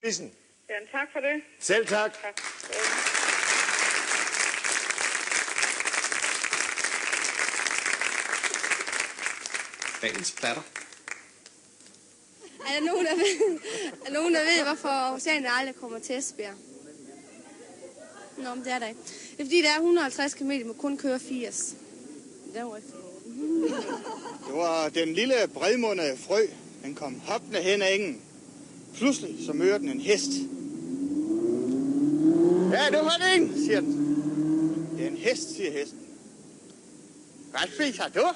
Ja, tak for det. Selv tak. Tak. Dagens platter. Er der nogen, der ved, hvorfor Oceanet aldrig kommer til Esbjerg? Nå, men det er der ikke. Det er fordi, der er 150 km, må kun køre 80. Det er rigtigt. Det var den lille bredmundede frø. Den kom hoppende hen ad engen. Pludselig så møder den en hest. Ja, det var det ikke, siger den. Det er en hest, siger hesten. Hvad spiser du?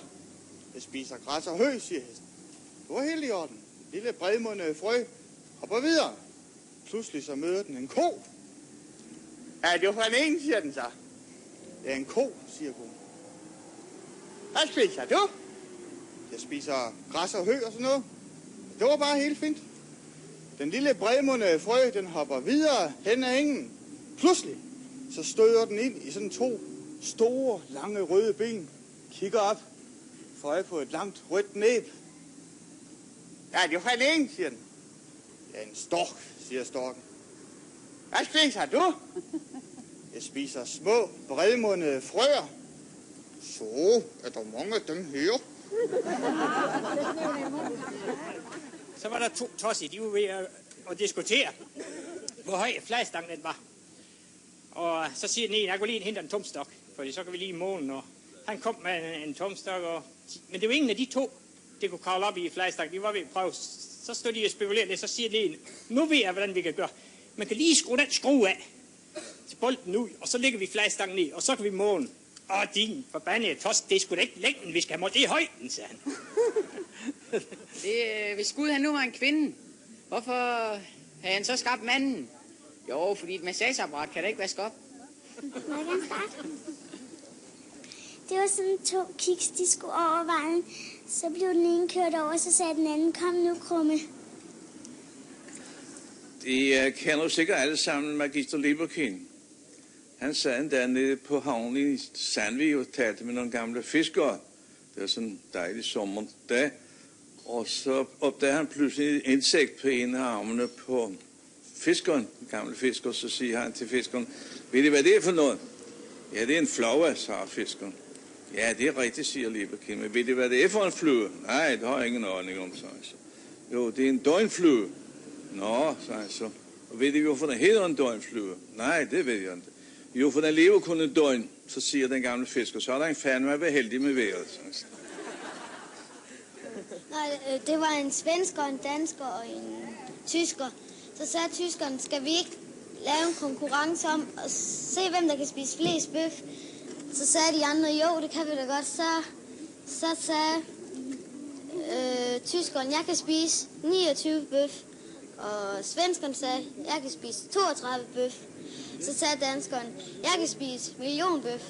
Jeg spiser græs og hø, siger hesten. Det var helt i orden. Lille bredmundede frø hopper videre. Pludselig så møder den en ko. Ja, det var en, siger den så. Det er en ko, siger koen. Hvad spiser du? Jeg spiser græs og hø og sådan noget. Det var bare helt fint. Den lille bredmundede frø, den hopper videre hen ad engen. Pludselig så støder den ind i sådan to store, lange røde ben. Kigger op. Får øje på et langt rødt næb. Ja, det var en, siger den. Ja, en stork, siger storken. Hvad spiser du? Jeg spiser små, bredmundede frøer. Så er der mange af dem her. Så var der to tosser, de var ved at diskutere, hvor høj flagstangen den var. Og så siger den ene, jeg går lige hente en tomstok, for så kan vi lige måle. Og han kom med en tomstok, men det var ingen af de to, det kunne kravle op i flagstangen. De var ved at prøve. Så stod de og spekulerede lidt, så siger den ene, nu ved jeg, hvordan vi kan gøre. Man kan lige skrue den skrue af til bolden ud, og så lægger vi flagstangen ned, og så kan vi måle. Din forbandede tos, det er sgu da ikke længden, vi skal have målt, det er højden, sagde han. Hvis Gud han nu var en kvinde, hvorfor havde han så skabt manden? Jo, fordi et massageapparat kan da ikke vaske op. Må jeg gerne starte? Det var sådan to kiks, de skulle over vejen. Så blev den ene kørt over, så sagde den anden, kom nu, Krumme. De kender jo sikkert alle sammen Magister Lieberkind. Han sad endda nede på havnen i Sandvig og talte med nogle gamle fiskere. Det var sådan en dejlig sommerdag. Og så opdagede han pludselig et insekt på en af armene på fiskeren, den gamle fisker. Så siger han til fiskeren, ved I hvad det er for noget? Ja, det er en flagre, sagde fiskeren. Ja, det er rigtigt, siger Lieberkind. Men ved I hvad det er for en flue? Nej, det har jeg ingen aning om, sagde så. Jo, det er en døgnflue. Nå, sagde så. Og ved I hvorfor den hedder en døgnflue? Nej, det ved jeg ikke. Jo, for den lever kun en døgn, så siger den gamle fisker, så er der en fandme være heldig med vejret. Nej, det var en svensker, en dansker og en tysker. Så sagde tyskeren, skal vi ikke lave en konkurrence om og se, hvem der kan spise flest bøf? Så sagde de andre, jo, det kan vi da godt. Så sagde tyskeren, jeg kan spise 29 bøf. Og svenskeren sagde, jeg kan spise 32 bøf. Så sagde danskeren, jeg kan spise 1 million bøf.